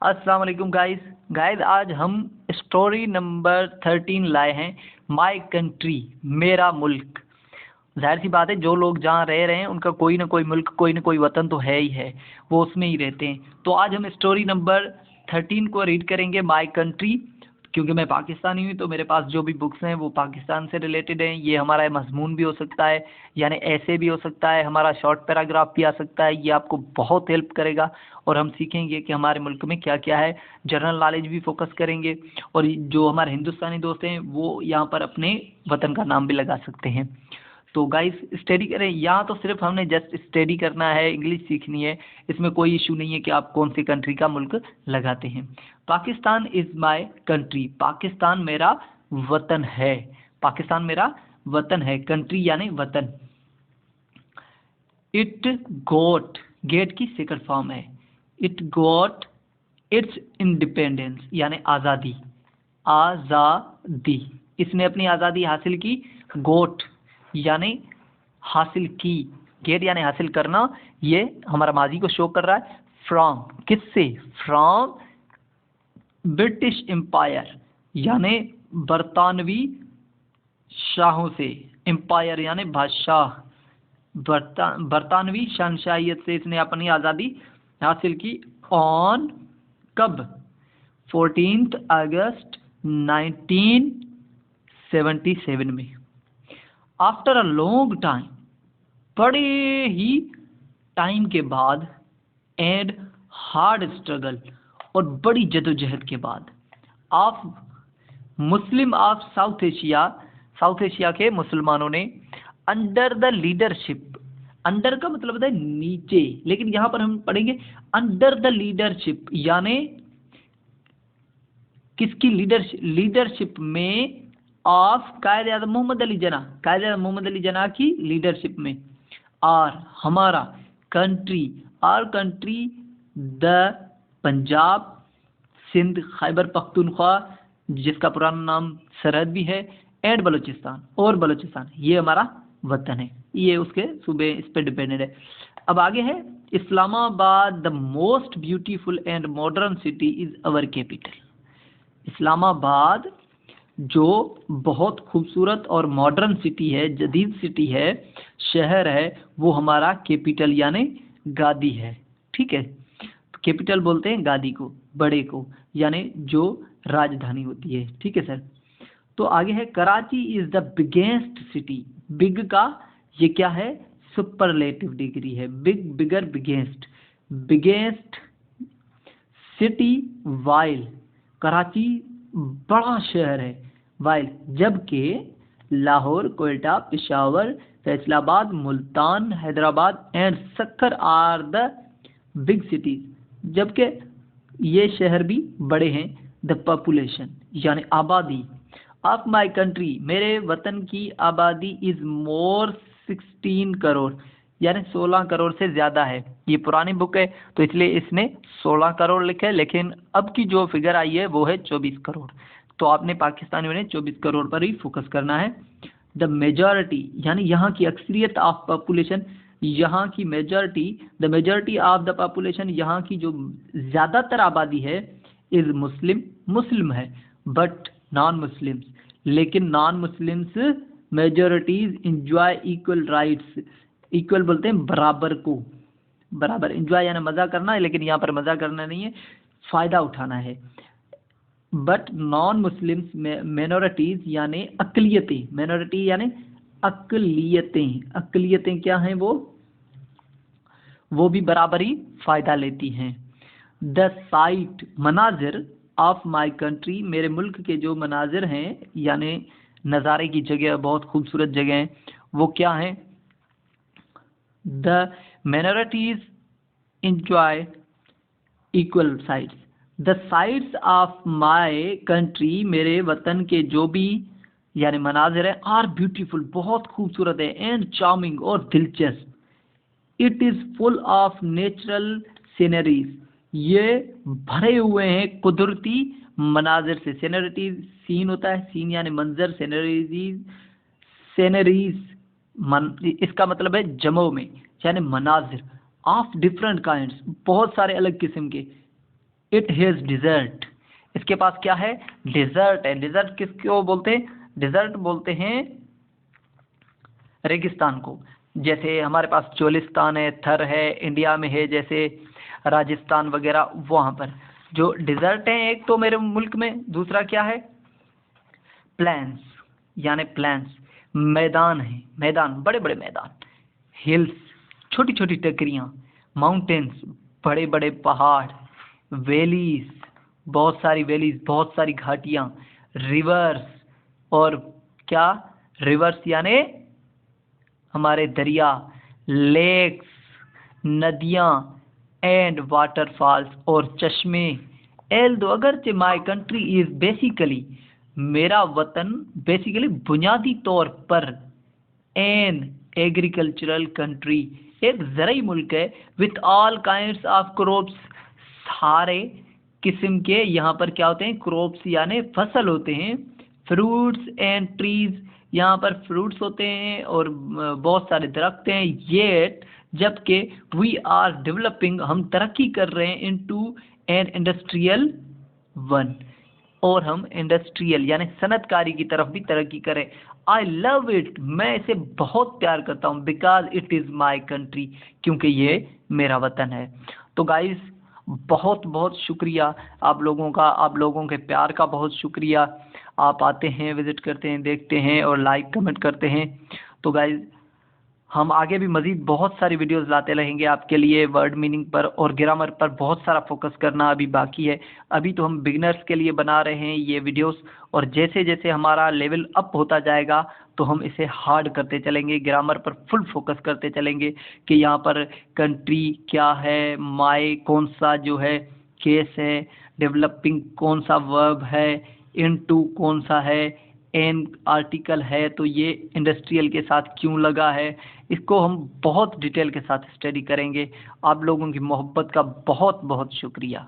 अस्सलाम वालेकुम गाइस आज हम स्टोरी नंबर 13 लाए हैं। माय कंट्री, मेरा मुल्क। जाहिर सी बात है, जो लोग जहाँ रह रहे हैं उनका कोई ना कोई मुल्क, कोई ना कोई वतन तो है ही है, वो उसमें ही रहते हैं। तो आज हम स्टोरी नंबर 13 को रीड करेंगे, माय कंट्री। क्योंकि मैं पाकिस्तानी हूँ तो मेरे पास जो भी बुक्स हैं वो पाकिस्तान से रिलेटेड हैं। ये हमारा मजमून भी हो सकता है, यानी ऐसे भी हो सकता है, हमारा शॉर्ट पैराग्राफ भी आ सकता है। ये आपको बहुत हेल्प करेगा और हम सीखेंगे कि हमारे मुल्क में क्या क्या है। जनरल नॉलेज भी फोकस करेंगे और जो हमारे हिंदुस्तानी दोस्त हैं वो यहाँ पर अपने वतन का नाम भी लगा सकते हैं। तो गाइस स्टडी करें, यहाँ तो सिर्फ हमने जस्ट स्टडी करना है, इंग्लिश सीखनी है। इसमें कोई इशू नहीं है कि आप कौन सी कंट्री का मुल्क लगाते हैं। Pakistan is my country, Pakistan मेरा वतन है। पाकिस्तान मेरा वतन है, कंट्री यानी वतन। इट गोट, गेट की सेकंड फॉर्म है। इट गोट इट्स इंडिपेंडेंस यानी आज़ादी। आज़ादी, इसने अपनी आज़ादी हासिल की। गोट यानी हासिल की, गेट यानी हासिल करना। ये हमारा माजी को शो कर रहा है। फ्रॉम, किससे? फ्रॉम ब्रिटिश एम्पायर यानी बरतानवी शाहों से। एम्पायर यानी बादशाह, बरतानवी शहनशाहियत से इसने अपनी आज़ादी हासिल की। ऑन, कब? 14 अगस्त 1977 में। आफ्टर अ लॉन्ग टाइम, बड़े ही टाइम के बाद, एंड हार्ड स्ट्रगल, और बड़ी जदोजहद के बाद, of Muslim of south Asia, south Asia के मुसलमानों ने, अंडर द लीडरशिप, अंडर का मतलब होता है नीचे, लेकिन यहाँ पर हम पढ़ेंगे अंडर द लीडरशिप यानी किसकी लीडरशिप? लीडरशिप में ऑफ कायद आज़म मोहम्मद अली जना, कायद आज़म मोहम्मद अली जना की लीडरशिप में। और हमारा country, our country the Punjab, Sindh, Khyber Pakhtunkhwa जिसका पुराना नाम सरहद भी है, एंड बलूचिस्तान, और बलूचिस्तान, ये हमारा वतन है। ये उसके सूबे इस पर डिपेंडेड है। अब आगे है, Islamabad the most beautiful and modern city is our capital. Islamabad जो बहुत खूबसूरत और मॉडर्न सिटी है, जदीद सिटी है, शहर है, वो हमारा कैपिटल यानी गादी है। ठीक है, कैपिटल बोलते हैं गादी को, बड़े को, यानी जो राजधानी होती है। ठीक है सर। तो आगे है, Karachi is the biggest city. Big का ये क्या है? सुपरलेटिव डिग्री है। Big, bigger, biggest. Biggest city while, Karachi बड़ा शहर है, वाइल, जबकि Lahore, Quetta, Peshawar, Faisalabad, Multan, Hyderabad and Sukkur are the big cities, जबकि ये शहर भी बड़े हैं। द पॉपुलेशन यानी आबादी ऑफ माई कंट्री, मेरे वतन की आबादी इज मोर 16 करोड़, यानी 16 करोड़ से ज़्यादा है। ये पुरानी बुक है तो इसलिए इसने 16 करोड़ लिखे, लेकिन अब की जो फिगर आई है वो है 24 करोड़। तो आपने पाकिस्तानियों ने 24 करोड़ पर ही फोकस करना है। द मेजॉरिटी यानी यहाँ की अक्सरियत ऑफ पॉपुलेशन, यहाँ की majority, the majority of the population, यहाँ की जो ज़्यादातर आबादी है, इज़ मुस्लिम, मुस्लिम है, बट नॉन मुस्लिम्स, लेकिन non Muslims majorities enjoy equal rights. Equal बोलते हैं बराबर को, बराबर। इंजॉय यानी मज़ा करना है, लेकिन यहाँ पर मज़ा करना नहीं है, फ़ायदा उठाना है। बट नॉन मुस्लिम्स मिनोरिटीज़ यानी अकलियतें, मिनोरिटी यानी अकलियतें, अकलियतें क्या हैं? वो भी बराबर ही फ़ायदा लेती हैं। द साइट, मनाजिर ऑफ माई कंट्री, मेरे मुल्क के जो मनाजिर हैं यानी नज़ारे की जगह, बहुत खूबसूरत जगह हैं, वो क्या हैं? The minorities enjoy equal sites. The sites of my country, मेरे वतन के जो भी यानी मनाजिर है, आर ब्यूटीफुल, बहुत खूबसूरत है, एंड चार्मिंग, और दिलचस्प। It is full of natural sceneries, ये भरे हुए हैं कुदरती मनाजिर से। सीनरीज, सीन होता है, सीन यानी मंजर, सीनरीज, सीनरीज इसका मतलब है जमो में, यानी मनाजिर। ऑफ डिफरेंट काइंड्स, बहुत सारे अलग किस्म के। इट हैज़ डिज़र्ट, इसके पास क्या है, डिज़र्ट है। डिज़र्ट किसको बोलते हैं, डिज़र्ट बोलते हैं रेगिस्तान को। जैसे हमारे पास चोलिस्तान है, थर है, इंडिया में है जैसे राजस्थान वगैरह, वहाँ पर जो डिज़र्ट है एक तो मेरे मुल्क में, दूसरा क्या है, प्लेन्स, यानी प्लेन्स मैदान है, मैदान बड़े बड़े मैदान, हिल्स छोटी छोटी टेकरियाँ, माउंटेन्स बड़े बड़े पहाड़, वैलीज बहुत सारी वैलीज, बहुत सारी घाटियाँ, रिवर्स, और क्या, रिवर्स यानी हमारे दरिया, लेक्स नदियाँ, एंड वाटरफॉल्स और चश्मे। एल दो अगरचे माई कंट्री इज बेसिकली, मेरा वतन बेसिकली बुनियादी तौर पर एन एग्रीकल्चरल कंट्री, एक ज़रई मुल्क है, with all kinds of crops, सारे किस्म के यहाँ पर क्या होते हैं, क्रॉप्स यानी फसल होते हैं, फ्रूट्स एंड ट्रीज, यहाँ पर फ्रूट्स होते हैं और बहुत सारे दरख्त हैं, येट जबकि वी आर डेवलपिंग, हम तरक्की कर रहे हैं, इनटू एन इंडस्ट्रियल वन, और हम इंडस्ट्रियल यानी सनतकारी की तरफ भी तरक्की करें। आई लव इट, मैं इसे बहुत प्यार करता हूँ, because it is my country, क्योंकि ये मेरा वतन है। तो गाइस बहुत बहुत शुक्रिया आप लोगों का, आप लोगों के प्यार का बहुत शुक्रिया। आप आते हैं, विज़िट करते हैं, देखते हैं और लाइक कमेंट करते हैं। तो गाइस हम आगे भी मज़ीद बहुत सारी वीडियोस लाते रहेंगे आपके लिए, वर्ड मीनिंग पर और ग्रामर पर बहुत सारा फोकस करना अभी बाकी है। अभी तो हम बिगनर्स के लिए बना रहे हैं ये वीडियोस, और जैसे जैसे हमारा लेवल अप होता जाएगा तो हम इसे हार्ड करते चलेंगे, ग्रामर पर फुल फोकस करते चलेंगे कि यहाँ पर कंट्री क्या है, माई कौन सा जो है केस है, डेवलपिंग कौन सा वर्ब है, इनटू कौन सा है, एन आर्टिकल है तो ये इंडस्ट्रियल के साथ क्यों लगा है, इसको हम बहुत डिटेल के साथ स्टडी करेंगे। आप लोगों की मोहब्बत का बहुत बहुत शुक्रिया।